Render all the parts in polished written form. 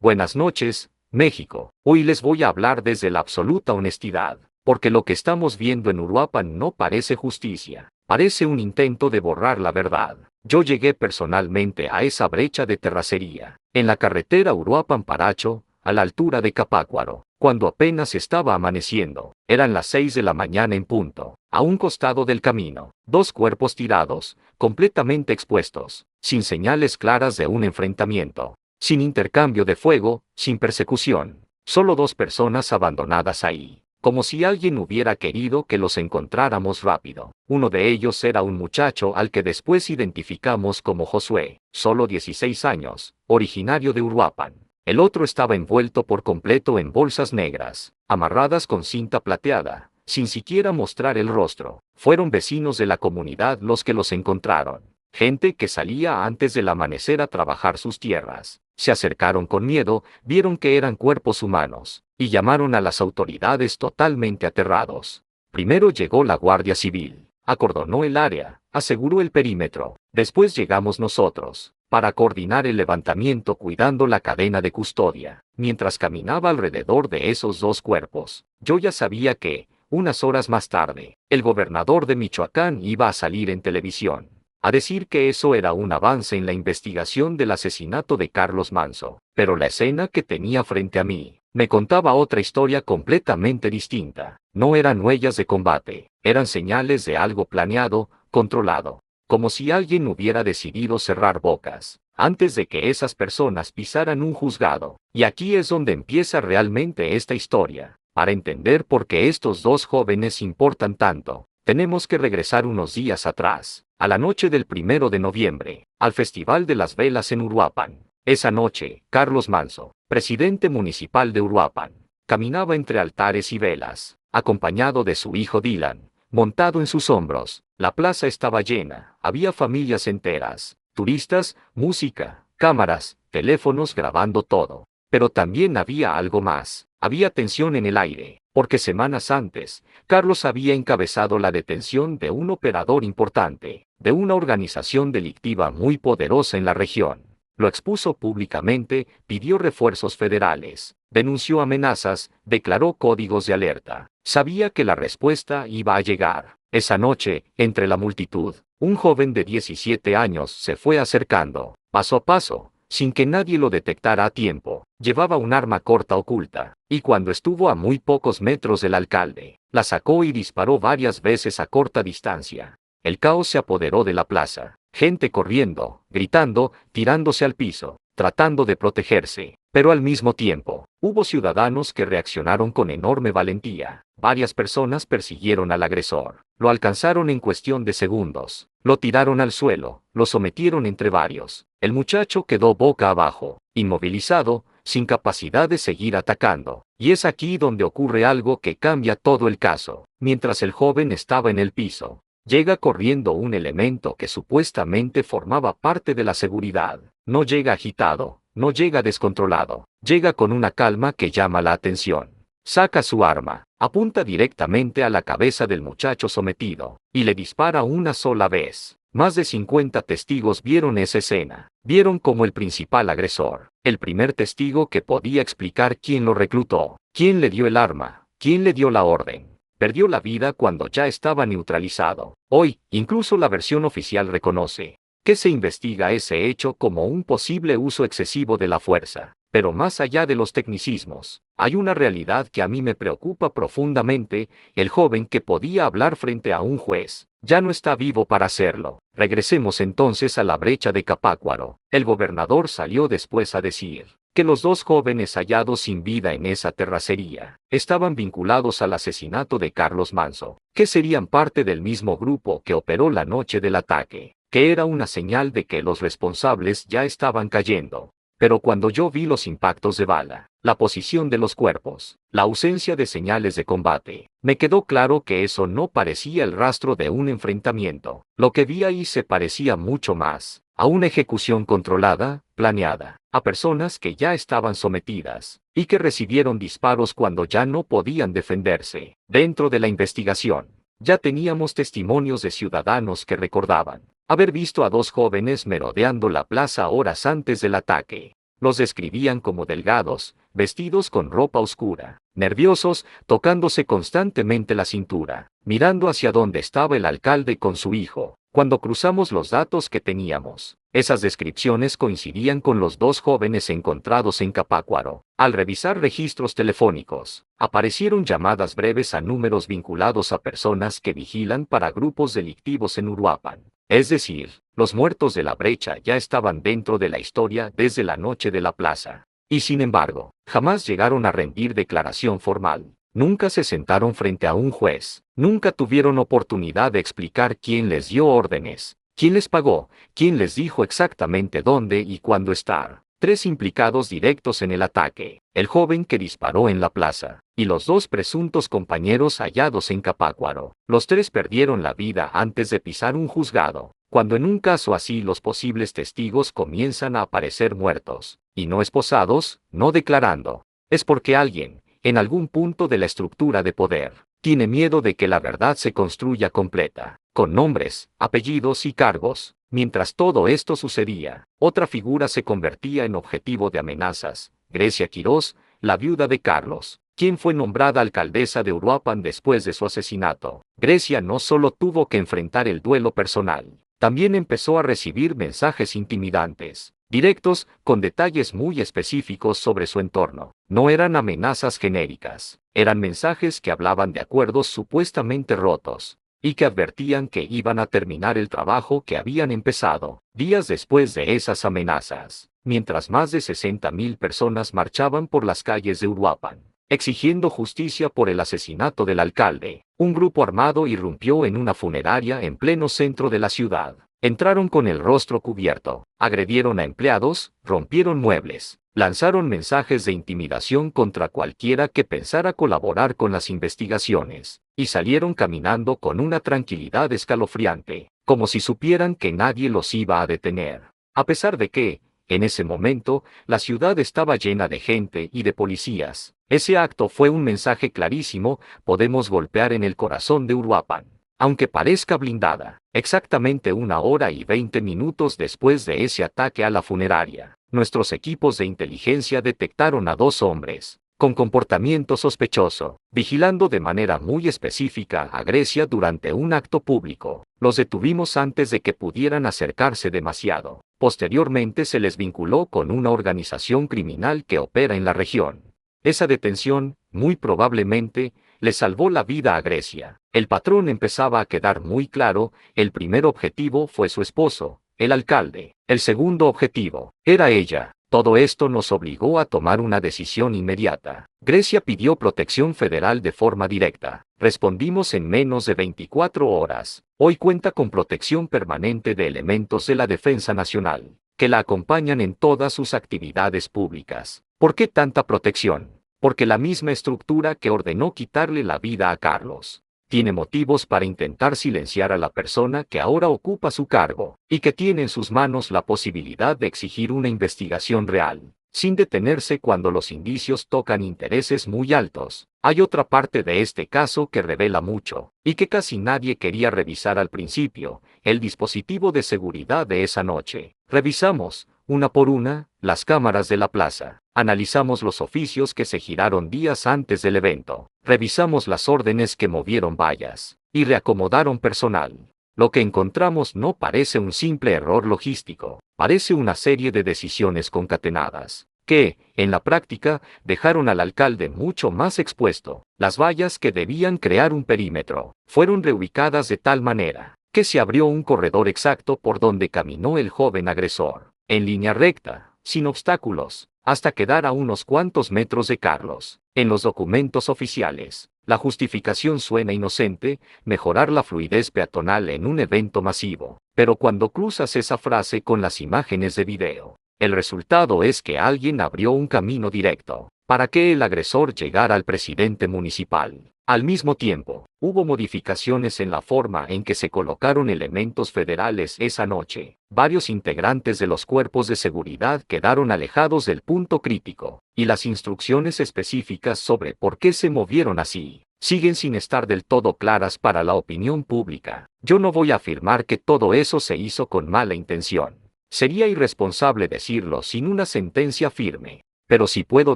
Buenas noches, México. Hoy les voy a hablar desde la absoluta honestidad, porque lo que estamos viendo en Uruapan no parece justicia, parece un intento de borrar la verdad. Yo llegué personalmente a esa brecha de terracería, en la carretera Uruapan-Paracho, a la altura de Capácuaro, cuando apenas estaba amaneciendo. Eran las 6 de la mañana en punto. A un costado del camino, dos cuerpos tirados, completamente expuestos, sin señales claras de un enfrentamiento, sin intercambio de fuego, sin persecución. Solo dos personas abandonadas ahí, como si alguien hubiera querido que los encontráramos rápido. Uno de ellos era un muchacho al que después identificamos como Josué, solo 16 años, originario de Uruapan. El otro estaba envuelto por completo en bolsas negras, amarradas con cinta plateada, sin siquiera mostrar el rostro. Fueron vecinos de la comunidad los que los encontraron, gente que salía antes del amanecer a trabajar sus tierras. Se acercaron con miedo, vieron que eran cuerpos humanos, y llamaron a las autoridades totalmente aterrados. Primero llegó la Guardia Civil, acordonó el área, aseguró el perímetro. Después llegamos nosotros, para coordinar el levantamiento cuidando la cadena de custodia. Mientras caminaba alrededor de esos dos cuerpos, yo ya sabía que, unas horas más tarde, el gobernador de Michoacán iba a salir en televisión a decir que eso era un avance en la investigación del asesinato de Carlos Manzo. Pero la escena que tenía frente a mí me contaba otra historia completamente distinta. No eran huellas de combate, eran señales de algo planeado, controlado, como si alguien hubiera decidido cerrar bocas antes de que esas personas pisaran un juzgado. Y aquí es donde empieza realmente esta historia. Para entender por qué estos dos jóvenes importan tanto, tenemos que regresar unos días atrás, a la noche del 1 de noviembre, al Festival de las Velas en Uruapan. Esa noche, Carlos Manzo, presidente municipal de Uruapan, caminaba entre altares y velas, acompañado de su hijo Dylan, montado en sus hombros. La plaza estaba llena, había familias enteras, turistas, música, cámaras, teléfonos grabando todo. Pero también había algo más, había tensión en el aire, porque semanas antes, Carlos había encabezado la detención de un operador importante, de una organización delictiva muy poderosa en la región. Lo expuso públicamente, pidió refuerzos federales, denunció amenazas, declaró códigos de alerta. Sabía que la respuesta iba a llegar. Esa noche, entre la multitud, un joven de 17 años se fue acercando, paso a paso, sin que nadie lo detectara a tiempo. Llevaba un arma corta oculta, y cuando estuvo a muy pocos metros del alcalde, la sacó y disparó varias veces a corta distancia. El caos se apoderó de la plaza, gente corriendo, gritando, tirándose al piso, tratando de protegerse. Pero al mismo tiempo, hubo ciudadanos que reaccionaron con enorme valentía. Varias personas persiguieron al agresor, lo alcanzaron en cuestión de segundos, lo tiraron al suelo, lo sometieron entre varios. El muchacho quedó boca abajo, inmovilizado, sin capacidad de seguir atacando. Y es aquí donde ocurre algo que cambia todo el caso. Mientras el joven estaba en el piso, llega corriendo un elemento que supuestamente formaba parte de la seguridad. No llega agitado, no llega descontrolado, llega con una calma que llama la atención. Saca su arma, apunta directamente a la cabeza del muchacho sometido, y le dispara una sola vez. Más de 50 testigos vieron esa escena. Vieron como el principal agresor, el primer testigo que podía explicar quién lo reclutó, quién le dio el arma, quién le dio la orden, perdió la vida cuando ya estaba neutralizado. Hoy, incluso la versión oficial reconoce que se investiga ese hecho como un posible uso excesivo de la fuerza. Pero más allá de los tecnicismos, hay una realidad que a mí me preocupa profundamente. El joven que podía hablar frente a un juez, ya no está vivo para hacerlo. Regresemos entonces a la brecha de Capácuaro. El gobernador salió después a decir que los dos jóvenes hallados sin vida en esa terracería estaban vinculados al asesinato de Carlos Manzo, que serían parte del mismo grupo que operó la noche del ataque, que era una señal de que los responsables ya estaban cayendo. Pero cuando yo vi los impactos de bala, la posición de los cuerpos, la ausencia de señales de combate, me quedó claro que eso no parecía el rastro de un enfrentamiento. Lo que vi ahí se parecía mucho más a una ejecución controlada, planeada, a personas que ya estaban sometidas, y que recibieron disparos cuando ya no podían defenderse. Dentro de la investigación, ya teníamos testimonios de ciudadanos que recordaban haber visto a dos jóvenes merodeando la plaza horas antes del ataque. Los describían como delgados, vestidos con ropa oscura, nerviosos, tocándose constantemente la cintura, mirando hacia donde estaba el alcalde con su hijo. Cuando cruzamos los datos que teníamos, esas descripciones coincidían con los dos jóvenes encontrados en Capácuaro. Al revisar registros telefónicos, aparecieron llamadas breves a números vinculados a personas que vigilan para grupos delictivos en Uruapan. Es decir, los muertos de la brecha ya estaban dentro de la historia desde la noche de la plaza. Y sin embargo, jamás llegaron a rendir declaración formal. Nunca se sentaron frente a un juez. Nunca tuvieron oportunidad de explicar quién les dio órdenes, quién les pagó, quién les dijo exactamente dónde y cuándo estar. Tres implicados directos en el ataque: el joven que disparó en la plaza, y los dos presuntos compañeros hallados en Capácuaro. Los tres perdieron la vida antes de pisar un juzgado. Cuando en un caso así los posibles testigos comienzan a aparecer muertos, y no esposados, no declarando, es porque alguien, en algún punto de la estructura de poder, tiene miedo de que la verdad se construya completa, con nombres, apellidos y cargos. Mientras todo esto sucedía, otra figura se convertía en objetivo de amenazas: Grecia Quirós, la viuda de Carlos, quien fue nombrada alcaldesa de Uruapan después de su asesinato. Grecia no solo tuvo que enfrentar el duelo personal, también empezó a recibir mensajes intimidantes, directos, con detalles muy específicos sobre su entorno. No eran amenazas genéricas, eran mensajes que hablaban de acuerdos supuestamente rotos, y que advertían que iban a terminar el trabajo que habían empezado. Días después de esas amenazas, mientras más de 60,000 personas marchaban por las calles de Uruapan, exigiendo justicia por el asesinato del alcalde, un grupo armado irrumpió en una funeraria en pleno centro de la ciudad. Entraron con el rostro cubierto, agredieron a empleados, rompieron muebles, lanzaron mensajes de intimidación contra cualquiera que pensara colaborar con las investigaciones, y salieron caminando con una tranquilidad escalofriante, como si supieran que nadie los iba a detener. A pesar de que, en ese momento, la ciudad estaba llena de gente y de policías, ese acto fue un mensaje clarísimo: podemos golpear en el corazón de Uruapan, aunque parezca blindada. Exactamente 1 hora y 20 minutos después de ese ataque a la funeraria, nuestros equipos de inteligencia detectaron a dos hombres, con comportamiento sospechoso, vigilando de manera muy específica a Grecia durante un acto público. Los detuvimos antes de que pudieran acercarse demasiado. Posteriormente se les vinculó con una organización criminal que opera en la región. Esa detención, muy probablemente, le salvó la vida a Grecia. El patrón empezaba a quedar muy claro: el primer objetivo fue su esposo, el alcalde. El segundo objetivo era ella. Todo esto nos obligó a tomar una decisión inmediata. Grecia pidió protección federal de forma directa. Respondimos en menos de 24 horas. Hoy cuenta con protección permanente de elementos de la Defensa Nacional, que la acompañan en todas sus actividades públicas. ¿Por qué tanta protección? Porque la misma estructura que ordenó quitarle la vida a Carlos tiene motivos para intentar silenciar a la persona que ahora ocupa su cargo, y que tiene en sus manos la posibilidad de exigir una investigación real, sin detenerse cuando los indicios tocan intereses muy altos. Hay otra parte de este caso que revela mucho, y que casi nadie quería revisar al principio: el dispositivo de seguridad de esa noche. Revisamos, una por una, las cámaras de la plaza. Analizamos los oficios que se giraron días antes del evento. Revisamos las órdenes que movieron vallas y reacomodaron personal. Lo que encontramos no parece un simple error logístico, parece una serie de decisiones concatenadas, que, en la práctica, dejaron al alcalde mucho más expuesto. Las vallas que debían crear un perímetro fueron reubicadas de tal manera que se abrió un corredor exacto por donde caminó el joven agresor, en línea recta, sin obstáculos, hasta quedar a unos cuantos metros de Carlos. En los documentos oficiales, la justificación suena inocente: mejorar la fluidez peatonal en un evento masivo. Pero cuando cruzas esa frase con las imágenes de video, el resultado es que alguien abrió un camino directo para que el agresor llegara al presidente municipal. Al mismo tiempo, hubo modificaciones en la forma en que se colocaron elementos federales esa noche. Varios integrantes de los cuerpos de seguridad quedaron alejados del punto crítico, y las instrucciones específicas sobre por qué se movieron así siguen sin estar del todo claras para la opinión pública. Yo no voy a afirmar que todo eso se hizo con mala intención, Sería irresponsable decirlo sin una sentencia firme. Pero sí puedo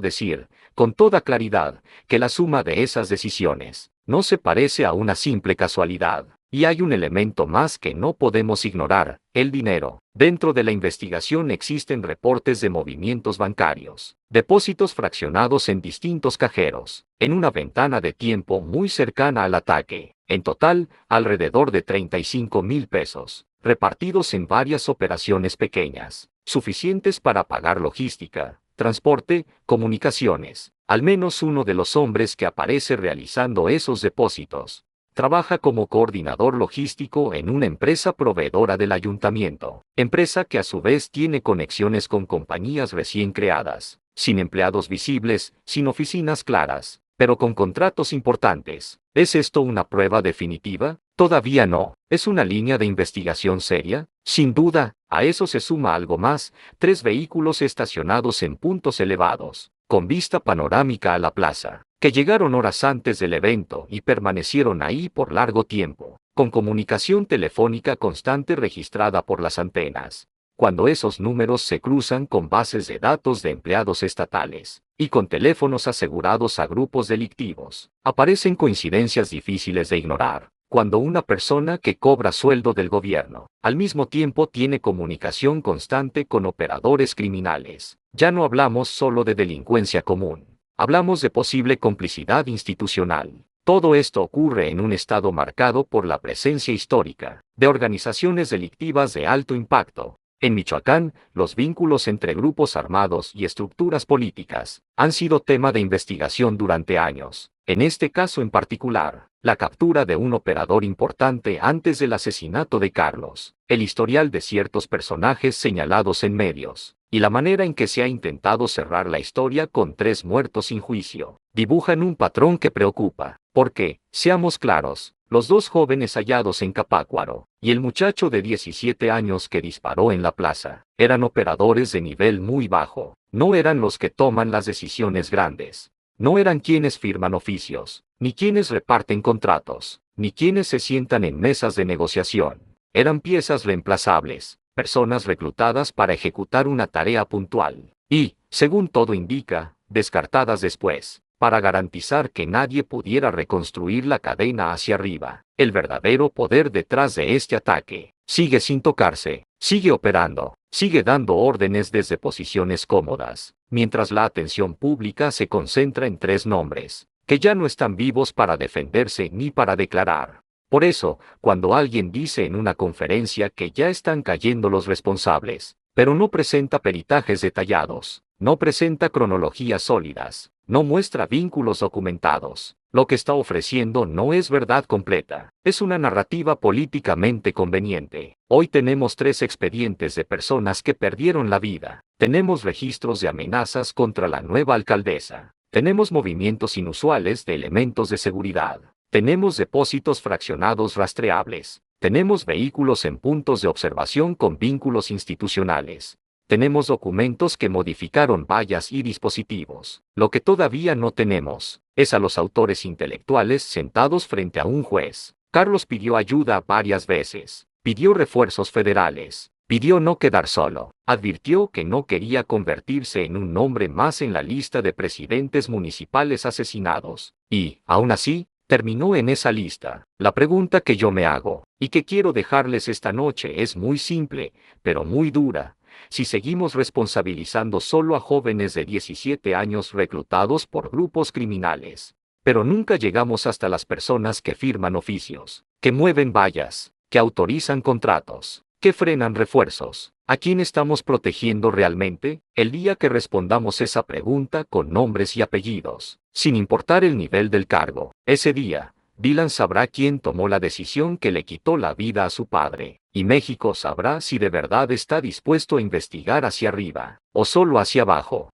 decir, con toda claridad, que la suma de esas decisiones no se parece a una simple casualidad. Y hay un elemento más que no podemos ignorar: el dinero. Dentro de la investigación existen reportes de movimientos bancarios, depósitos fraccionados en distintos cajeros, en una ventana de tiempo muy cercana al ataque. En total, alrededor de 35,000 pesos, repartidos en varias operaciones pequeñas, suficientes para pagar logística, transporte, comunicaciones. Al menos uno de los hombres que aparece realizando esos depósitos trabaja como coordinador logístico en una empresa proveedora del ayuntamiento, empresa que a su vez tiene conexiones con compañías recién creadas, sin empleados visibles, sin oficinas claras, pero con contratos importantes. ¿Es esto una prueba definitiva? Todavía no. ¿Es una línea de investigación seria? Sin duda. A eso se suma algo más: 3 vehículos estacionados en puntos elevados, con vista panorámica a la plaza, que llegaron horas antes del evento y permanecieron ahí por largo tiempo, con comunicación telefónica constante registrada por las antenas. Cuando esos números se cruzan con bases de datos de empleados estatales, y con teléfonos asegurados a grupos delictivos, aparecen coincidencias difíciles de ignorar. Cuando una persona que cobra sueldo del gobierno, al mismo tiempo tiene comunicación constante con operadores criminales, ya no hablamos solo de delincuencia común, hablamos de posible complicidad institucional. Todo esto ocurre en un estado marcado por la presencia histórica de organizaciones delictivas de alto impacto. En Michoacán, los vínculos entre grupos armados y estructuras políticas han sido tema de investigación durante años. En este caso en particular, la captura de un operador importante antes del asesinato de Carlos, el historial de ciertos personajes señalados en medios, y la manera en que se ha intentado cerrar la historia con 3 muertos sin juicio, dibujan un patrón que preocupa. Porque, seamos claros, los 2 jóvenes hallados en Capácuaro, y el muchacho de 17 años que disparó en la plaza, eran operadores de nivel muy bajo. No eran los que toman las decisiones grandes. No eran quienes firman oficios, ni quienes reparten contratos, ni quienes se sientan en mesas de negociación. Eran piezas reemplazables, personas reclutadas para ejecutar una tarea puntual, y, según todo indica, descartadas después, para garantizar que nadie pudiera reconstruir la cadena hacia arriba. El verdadero poder detrás de este ataque sigue sin tocarse, sigue operando, sigue dando órdenes desde posiciones cómodas, mientras la atención pública se concentra en 3 nombres, que ya no están vivos para defenderse ni para declarar. Por eso, cuando alguien dice en una conferencia que ya están cayendo los responsables, pero no presenta peritajes detallados, no presenta cronologías sólidas, no muestra vínculos documentados, lo que está ofreciendo no es verdad completa, es una narrativa políticamente conveniente. Hoy tenemos 3 expedientes de personas que perdieron la vida, tenemos registros de amenazas contra la nueva alcaldesa, tenemos movimientos inusuales de elementos de seguridad, tenemos depósitos fraccionados rastreables, tenemos vehículos en puntos de observación con vínculos institucionales. Tenemos documentos que modificaron vallas y dispositivos. Lo que todavía no tenemos es a los autores intelectuales sentados frente a un juez. Carlos pidió ayuda varias veces, pidió refuerzos federales, pidió no quedar solo, advirtió que no quería convertirse en un nombre más en la lista de presidentes municipales asesinados, y, aún así, terminó en esa lista. La pregunta que yo me hago, y que quiero dejarles esta noche, es muy simple, pero muy dura. Si seguimos responsabilizando solo a jóvenes de 17 años reclutados por grupos criminales, pero nunca llegamos hasta las personas que firman oficios, que mueven vallas, que autorizan contratos, que frenan refuerzos, ¿a quién estamos protegiendo realmente? El día que respondamos esa pregunta con nombres y apellidos, sin importar el nivel del cargo, ese día, Dylan sabrá quién tomó la decisión que le quitó la vida a su padre, y México sabrá si de verdad está dispuesto a investigar hacia arriba, o solo hacia abajo.